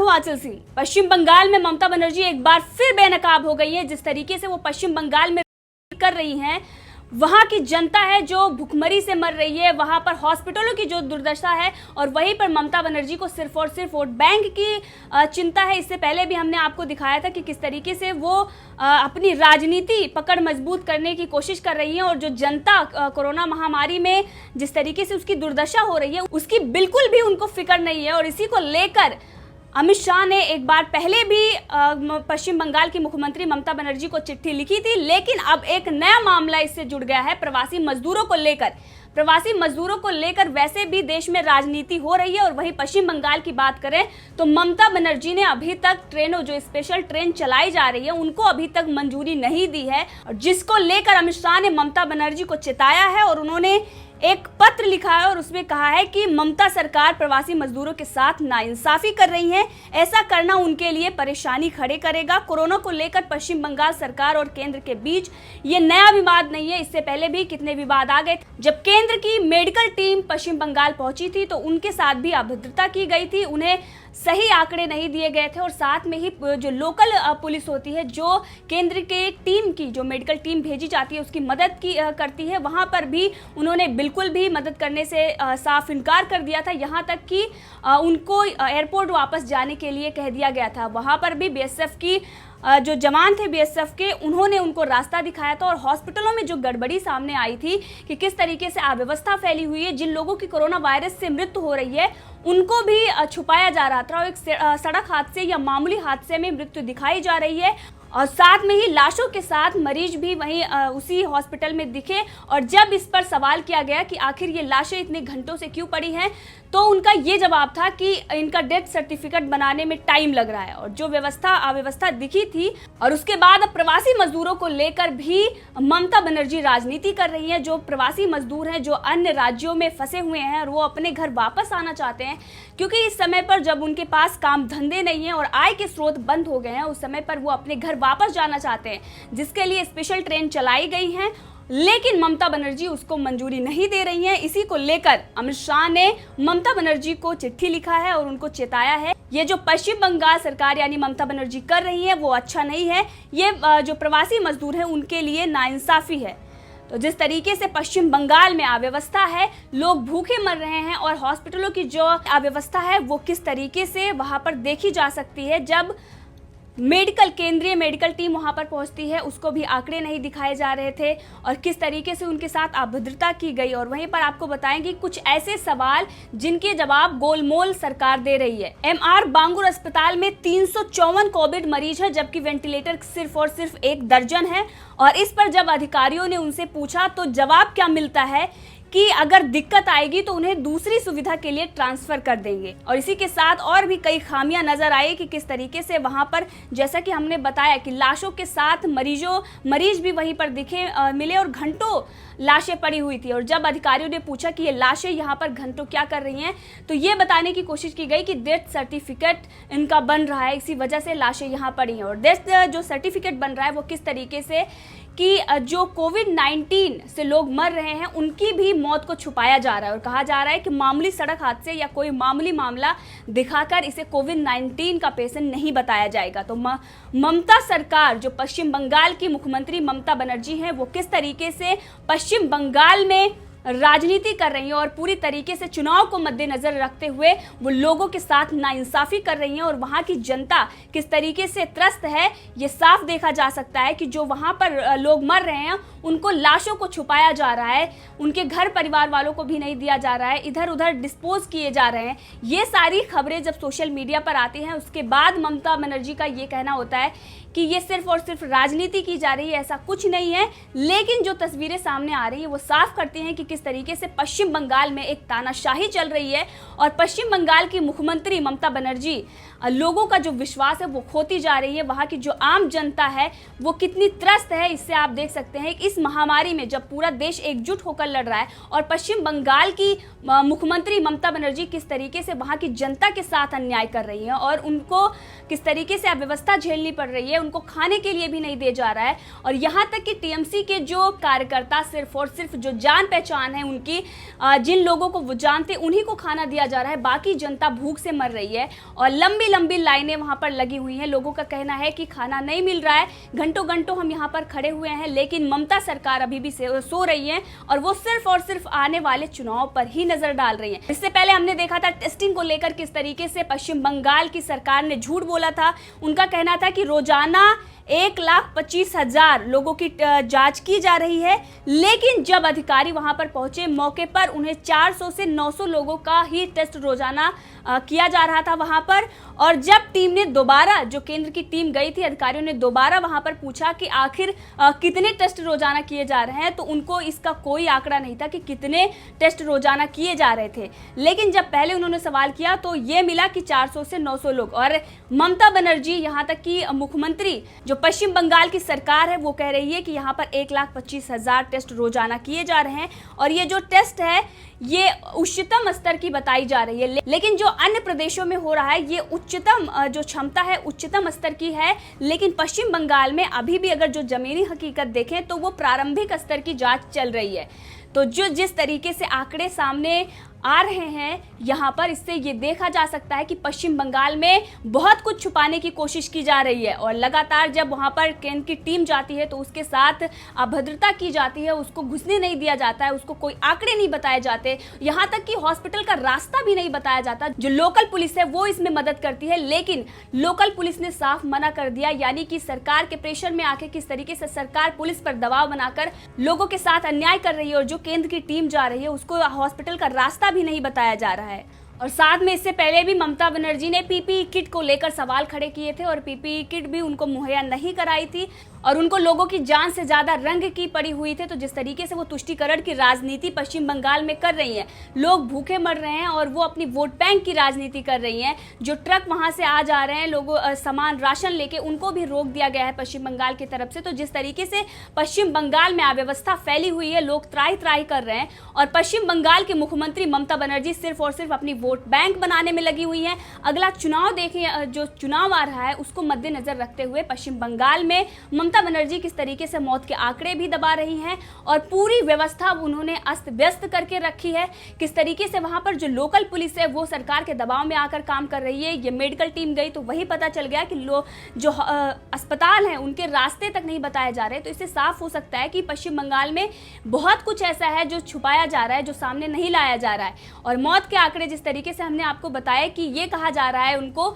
वाचल सिंह, पश्चिम बंगाल में ममता बनर्जी एक बार फिर बेनकाब हो गई है। जिस तरीके से वो पश्चिम बंगाल में कर रही हैं, वहां की जनता है जो भुखमरी से मर रही है, वहां पर हॉस्पिटलों की जो दुर्दशा है, और वहीं पर ममता बनर्जी को सिर्फ और सिर्फ वोट बैंक की चिंता है। इससे पहले भी हमने आपको दिखाया था कि किस तरीके से वो अपनी राजनीति पकड़ मजबूत करने की कोशिश कर रही है, और जो जनता कोरोना महामारी में जिस तरीके से उसकी दुर्दशा हो रही है, उसकी बिल्कुल भी उनको फिक्र नहीं है। और इसी को लेकर अमित शाह ने एक बार पहले भी पश्चिम बंगाल की मुख्यमंत्री ममता बनर्जी को चिट्ठी लिखी थी, लेकिन अब एक नया मामला इससे जुड़ गया है प्रवासी मजदूरों को लेकर। प्रवासी मजदूरों को लेकर वैसे भी देश में राजनीति हो रही है, और वहीं पश्चिम बंगाल की बात करें तो ममता बनर्जी ने अभी तक ट्रेनों, जो स्पेशल ट्रेन चलाई जा रही है, उनको अभी तक मंजूरी नहीं दी है, जिसको लेकर अमित शाह ने ममता बनर्जी को चेताया है। और उन्होंने एक पत्र लिखा है और उसमें कहा है कि ममता सरकार प्रवासी मजदूरों के साथ नाइंसाफी कर रही है, ऐसा करना उनके लिए परेशानी खड़े करेगा। कोरोना को लेकर पश्चिम बंगाल सरकार और केंद्र के बीच ये नया विवाद नहीं है, इससे पहले भी कितने विवाद आ गए। जब केंद्र की मेडिकल टीम पश्चिम बंगाल पहुंची थी तो उनके साथ भी अभद्रता की गई थी, उन्हें सही आंकड़े नहीं दिए गए थे, और साथ में ही जो लोकल पुलिस होती है, जो केंद्र के टीम की जो मेडिकल टीम भेजी जाती है उसकी मदद करती है, वहां पर भी उन्होंने बिल्कुल भी मदद करने से साफ इनकार कर दिया था। यहां तक कि उनको एयरपोर्ट वापस जाने के लिए कह दिया गया था। वहां पर भी बीएसएफ की जो जवान थे बीएसएफ के, उन्होंने उनको रास्ता दिखाया था। और हॉस्पिटलों में जो गड़बड़ी सामने आई थी कि किस तरीके से अव्यवस्था फैली हुई है, जिन लोगों की कोरोना वायरस से मृत्यु हो रही है उनको भी छुपाया जा रहा था, और एक सड़क हादसे या मामूली हादसे में मृत्यु दिखाई जा रही है, और साथ में ही लाशों के साथ मरीज भी वहीं उसी हॉस्पिटल में दिखे। और जब इस पर सवाल किया गया कि आखिर ये लाशें इतने घंटों से क्यों पड़ी हैं, तो उनका ये जवाब था कि इनका डेथ सर्टिफिकेट बनाने में टाइम लग रहा है, और जो अव्यवस्था दिखी थी। और उसके बाद अब प्रवासी मजदूरों को लेकर भी ममता बनर्जी राजनीति कर रही है। जो प्रवासी मजदूर हैं, जो अन्य राज्यों में फंसे हुए हैं और वो अपने घर वापस आना चाहते हैं, क्योंकि इस समय पर जब उनके पास काम धंधे नहीं है और आय के स्रोत बंद हो गए हैं, उस समय पर वो अपने घर वापस जाना चाहते हैं, जिसके लिए स्पेशल ट्रेन चलाई गई है, लेकिन ममता बनर्जी उसको मंजूरी नहीं दे रही है। इसी को लेकर अमित शाह ने ममता बनर्जी को चिट्ठी लिखा है और उनको चेताया है, ये जो पश्चिम बंगाल सरकार यानी ममता बनर्जी कर रही है वो अच्छा नहीं है, ये जो प्रवासी मजदूर हैं उनके लिए नाइंसाफी है। तो जिस तरीके से पश्चिम बंगाल में अव्यवस्था है, लोग भूखे मर रहे हैं, और हॉस्पिटलों की जो अव्यवस्था है वो किस तरीके से वहां पर देखी जा सकती है। जब केंद्रीय मेडिकल टीम वहां पर पहुंचती है, उसको भी आंकड़े नहीं दिखाए जा रहे थे, और किस तरीके से उनके साथ अभद्रता की गई। और वहीं पर आपको बताएंगे कुछ ऐसे सवाल जिनके जवाब गोलमोल सरकार दे रही है। एमआर बांगुर अस्पताल में 354 कोविड मरीज है, जबकि वेंटिलेटर सिर्फ और सिर्फ 1 दर्जन है। और इस पर जब अधिकारियों ने उनसे पूछा तो जवाब क्या मिलता है कि अगर दिक्कत आएगी तो उन्हें दूसरी सुविधा के लिए ट्रांसफर कर देंगे। और इसी के साथ और भी कई खामियां नजर आई कि किस तरीके से वहां पर, जैसा कि हमने बताया कि लाशों के साथ मरीज भी वहीं पर मिले, और घंटों लाशें पड़ी हुई थी। और जब अधिकारियों ने पूछा कि ये लाशें यहाँ पर घंटों क्या कर रही हैं, तो ये बताने की कोशिश की गई कि डेथ सर्टिफिकेट इनका बन रहा है, इसी वजह से लाशें यहाँ पड़ी हैं। और डेथ जो सर्टिफिकेट बन रहा है वो किस तरीके से कि जो कोविड-19 से लोग मर रहे हैं उनकी भी मौत को छुपाया जा रहा है, और कहा जा रहा है कि मामूली सड़क हादसे या कोई मामूली मामला दिखाकर इसे कोविड-19 का पेशेंट नहीं बताया जाएगा। तो ममता सरकार, जो पश्चिम बंगाल की मुख्यमंत्री ममता बनर्जी हैं, वो किस तरीके से पश्चिम बंगाल में राजनीति कर रही हैं, और पूरी तरीके से चुनाव को मद्देनजर रखते हुए वो लोगों के साथ नाइंसाफी कर रही हैं, और वहां की जनता किस तरीके से त्रस्त है ये साफ देखा जा सकता है कि जो वहां पर लोग मर रहे हैं उनको लाशों को छुपाया जा रहा है, उनके घर परिवार वालों को भी नहीं दिया जा रहा है, इधर उधर डिस्पोज किए जा रहे हैं। ये सारी खबरें जब सोशल मीडिया पर आती हैं, उसके बाद ममता बनर्जी का ये कहना होता है कि ये सिर्फ और सिर्फ राजनीति की जा रही है, ऐसा कुछ नहीं है। लेकिन जो तस्वीरें सामने आ रही है वो साफ करती हैं कि किस तरीके से पश्चिम बंगाल में एक तानाशाही चल रही है, और पश्चिम बंगाल की मुख्यमंत्री ममता बनर्जी लोगों का जो विश्वास है वो खोती जा रही है। वहाँ की जो आम जनता है वो कितनी त्रस्त है, इससे आप देख सकते हैं। इस महामारी में जब पूरा देश एकजुट होकर लड़ रहा है, और पश्चिम बंगाल की मुख्यमंत्री ममता बनर्जी किस तरीके से वहाँ की जनता के साथ अन्याय कर रही है, और उनको किस तरीके से अव्यवस्था झेलनी पड़ रही है, उनको खाने के लिए भी नहीं दिया जा रहा है। और यहाँ तक कि टीएमसी के जो कार्यकर्ता सिर्फ और सिर्फ जो जान पहचान है उनकी, जिन लोगों को वो जानते उन्हीं को खाना दिया जा रहा है, बाकी जनता भूख से मर रही है और लंबी लंबी लाइनें वहाँ पर लगी हुई हैं। लोगों का कहना है कि खाना नहीं मिल रहा है, घंटों घंटों हम यहाँ पर खड़े हुए हैं, लेकिन ममता सरकार अभी भी सो रही है और वो सिर्फ और सिर्फ आने वाले चुनाव पर ही नजर डाल रही है। इससे पहले हमने देखा था टेस्टिंग को लेकर किस तरीके से पश्चिम बंगाल की सरकार ने झूठ बोला था। उनका कहना था कि रोजाना 1,25,000 लोगों की जांच की जा रही है, लेकिन जब अधिकारी वहां पर पहुंचे मौके पर उन्हें 400 से 900 लोगों का ही टेस्ट रोजाना किया जा रहा था वहां पर। और जब टीम ने दोबारा, जो केंद्र की टीम गई थी, अधिकारियों ने दोबारा वहां पर पूछा कि आखिर कितने टेस्ट रोजाना किए जा रहे हैं, तो उनको इसका कोई आंकड़ा नहीं था कि कितने टेस्ट रोजाना किए जा रहे थे। लेकिन जब पहले उन्होंने सवाल किया तो ये मिला कि 400 से 900 लोग। और ममता बनर्जी, यहाँ तक कि मुख्यमंत्री, जो पश्चिम बंगाल की सरकार है, वो कह रही है कि यहाँ पर 1,25,000 टेस्ट रोजाना किए जा रहे हैं और ये जो टेस्ट है ये उच्चतम स्तर की बताई जा रही है। लेकिन जो अन्य प्रदेशों में हो रहा है ये उच्चतम जो क्षमता है उच्चतम स्तर की है, लेकिन पश्चिम बंगाल में अभी भी अगर जो जमीनी हकीकत देखें तो वो प्रारंभिक स्तर की जांच चल रही है। तो जो जिस तरीके से आंकड़े सामने आ रहे हैं यहाँ पर, इससे ये देखा जा सकता है कि पश्चिम बंगाल में बहुत कुछ छुपाने की कोशिश की जा रही है और लगातार जब वहाँ पर केंद्र की टीम जाती है तो उसके साथ अभद्रता की जाती है, उसको घुसने नहीं दिया जाता है, उसको कोई आंकड़े नहीं बताए जाते, यहाँ तक कि हॉस्पिटल का रास्ता भी नहीं बताया जाता। जो लोकल पुलिस है वो इसमें मदद करती है, लेकिन लोकल पुलिस ने साफ मना कर दिया, यानी कि सरकार के प्रेशर में आके किस तरीके से सरकार पुलिस पर दबाव बनाकर लोगों के साथ अन्याय कर रही है और जो केंद्र की टीम जा रही है उसको हॉस्पिटल का रास्ता भी नहीं बताया जा रहा है। और साथ में इससे पहले भी ममता बनर्जी ने पीपीई किट को लेकर सवाल खड़े किए थे और पीपीई किट भी उनको मुहैया नहीं कराई थी और उनको लोगों की जान से ज्यादा रंग की पड़ी हुई थी। तो जिस तरीके से वो तुष्टीकरण की राजनीति पश्चिम बंगाल में कर रही हैं, लोग भूखे मर रहे हैं और वो अपनी वोट बैंक की राजनीति कर रही हैं। जो ट्रक वहां से आ जा रहे हैं लोगों सामान राशन लेके, उनको भी रोक दिया गया है पश्चिम बंगाल की तरफ से। तो जिस तरीके से पश्चिम बंगाल में अव्यवस्था फैली हुई है, लोग त्राही त्राही कर रहे हैं और पश्चिम बंगाल के मुख्यमंत्री ममता बनर्जी सिर्फ और सिर्फ अपनी वोट बैंक बनाने में लगी हुई है। अगला चुनाव देखें, जो चुनाव आ रहा है उसको मद्देनजर रखते हुए पश्चिम बंगाल में ममता बनर्जी किस तरीके से मौत के आंकड़े भी दबा रही हैं और पूरी व्यवस्था उन्होंने अस्त व्यस्त करके रखी है। किस तरीके से वहां पर जो लोकल पुलिस है वो सरकार के दबाव में आकर काम कर रही है। ये मेडिकल टीम गई तो वही पता चल गया कि जो अस्पताल हैं उनके रास्ते तक नहीं बताए जा रहे। तो इससे साफ हो सकता है कि पश्चिम बंगाल में बहुत कुछ ऐसा है जो छुपाया जा रहा है, जो सामने नहीं लाया जा रहा है। और मौत के आंकड़े जिस तरीके से हमने आपको बताया कि ये कहा जा रहा है उनको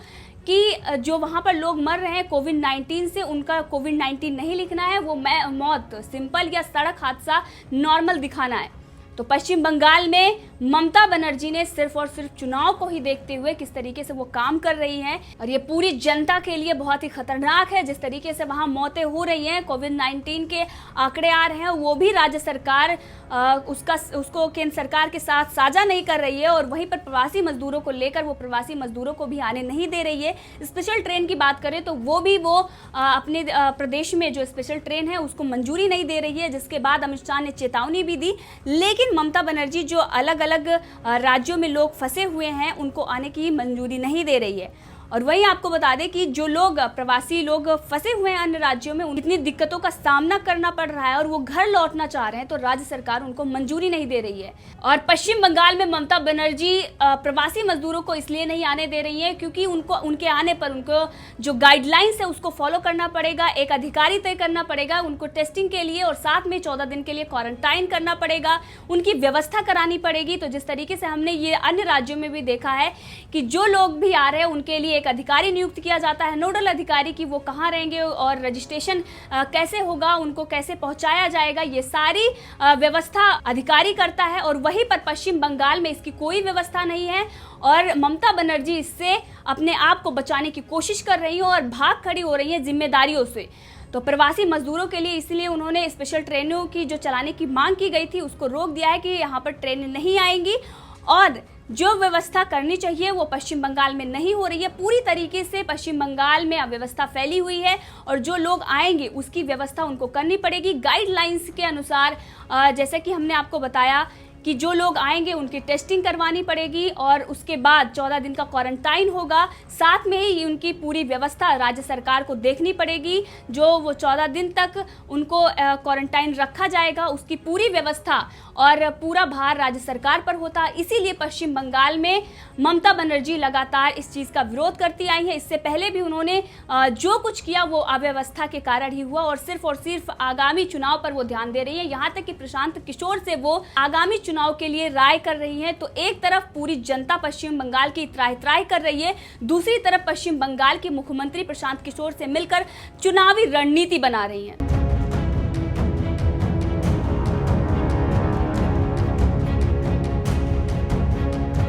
कि जो वहाँ पर लोग मर रहे हैं कोविड-19 से, उनका कोविड-19 नहीं लिखना है, वो मौत सिंपल या सड़क हादसा नॉर्मल दिखाना है। तो पश्चिम बंगाल में ममता बनर्जी ने सिर्फ और सिर्फ चुनाव को ही देखते हुए किस तरीके से वो काम कर रही हैं और ये पूरी जनता के लिए बहुत ही खतरनाक है। जिस तरीके से वहाँ मौतें हो रही हैं, कोविड-19 के आंकड़े आ रहे हैं, वो भी राज्य सरकार उसको केंद्र सरकार के साथ साझा नहीं कर रही है और वहीं पर प्रवासी मजदूरों को लेकर वो प्रवासी मजदूरों को भी आने नहीं दे रही है। स्पेशल ट्रेन की बात करें तो वो अपने प्रदेश में जो स्पेशल ट्रेन है उसको मंजूरी नहीं दे रही है, जिसके बाद अमित शाह ने चेतावनी भी दी। लेकिन ममता बनर्जी जो अलग अलग राज्यों में लोग फंसे हुए हैं उनको आने की मंजूरी नहीं दे रही है। और वहीं आपको बता दें कि जो लोग प्रवासी लोग फंसे हुए हैं अन्य राज्यों में, इतनी दिक्कतों का सामना करना पड़ रहा है और वो घर लौटना चाह रहे हैं, तो राज्य सरकार उनको मंजूरी नहीं दे रही है। और पश्चिम बंगाल में ममता बनर्जी प्रवासी मजदूरों को इसलिए नहीं आने दे रही है क्योंकि उनके आने पर उनको जो गाइडलाइंस है उसको फॉलो करना पड़ेगा, एक अधिकारी तय करना पड़ेगा उनको टेस्टिंग के लिए और साथ में 14 दिन के लिए क्वारंटाइन करना पड़ेगा, उनकी व्यवस्था करानी पड़ेगी। तो जिस तरीके से हमने ये अन्य राज्यों में भी देखा है कि जो लोग भी आ रहे हैं उनके लिए एक अधिकारी नियुक्त किया जाता है, नोडल अधिकारी, की वो कहाँ रहेंगे और रजिस्ट्रेशन कैसे होगा, उनको कैसे पहुंचाया जाएगा, ये सारी व्यवस्था अधिकारी करता है। और वहीं पर पश्चिम बंगाल में इसकी कोई व्यवस्था नहीं है और ममता बनर्जी इससे अपने आप को बचाने की कोशिश कर रही है और भाग खड़ी हो रही है जिम्मेदारियों से। तो प्रवासी मजदूरों के लिए इसलिए उन्होंने स्पेशल ट्रेनों की जो चलाने की मांग की गई थी उसको रोक दिया है कि यहाँ पर ट्रेनें नहीं आएंगी और जो व्यवस्था करनी चाहिए वो पश्चिम बंगाल में नहीं हो रही है। पूरी तरीके से पश्चिम बंगाल में अव्यवस्था फैली हुई है और जो लोग आएंगे उसकी व्यवस्था उनको करनी पड़ेगी गाइडलाइंस के अनुसार। जैसे कि हमने आपको बताया कि जो लोग आएंगे उनकी टेस्टिंग करवानी पड़ेगी और उसके बाद 14 दिन का क्वारंटाइन होगा। साथ में ही उनकी पूरी व्यवस्था राज्य सरकार को देखनी पड़ेगी। जो वो 14 दिन तक उनको क्वारंटाइन रखा जाएगा, उसकी पूरी व्यवस्था और पूरा भार राज्य सरकार पर होता। इसीलिए पश्चिम बंगाल में ममता बनर्जी लगातार इस चीज़ का विरोध करती आई है। इससे पहले भी उन्होंने जो कुछ किया वो अव्यवस्था के कारण ही हुआ और सिर्फ आगामी चुनाव पर वो ध्यान दे रही है। यहाँ तक कि प्रशांत किशोर से वो आगामी चुनाव के लिए राय कर रही है। तो एक तरफ पूरी जनता पश्चिम बंगाल की त्राही कर रही है, दूसरी तरफ पश्चिम बंगाल के मुख्यमंत्री प्रशांत किशोर से मिलकर चुनावी रणनीति बना रही है।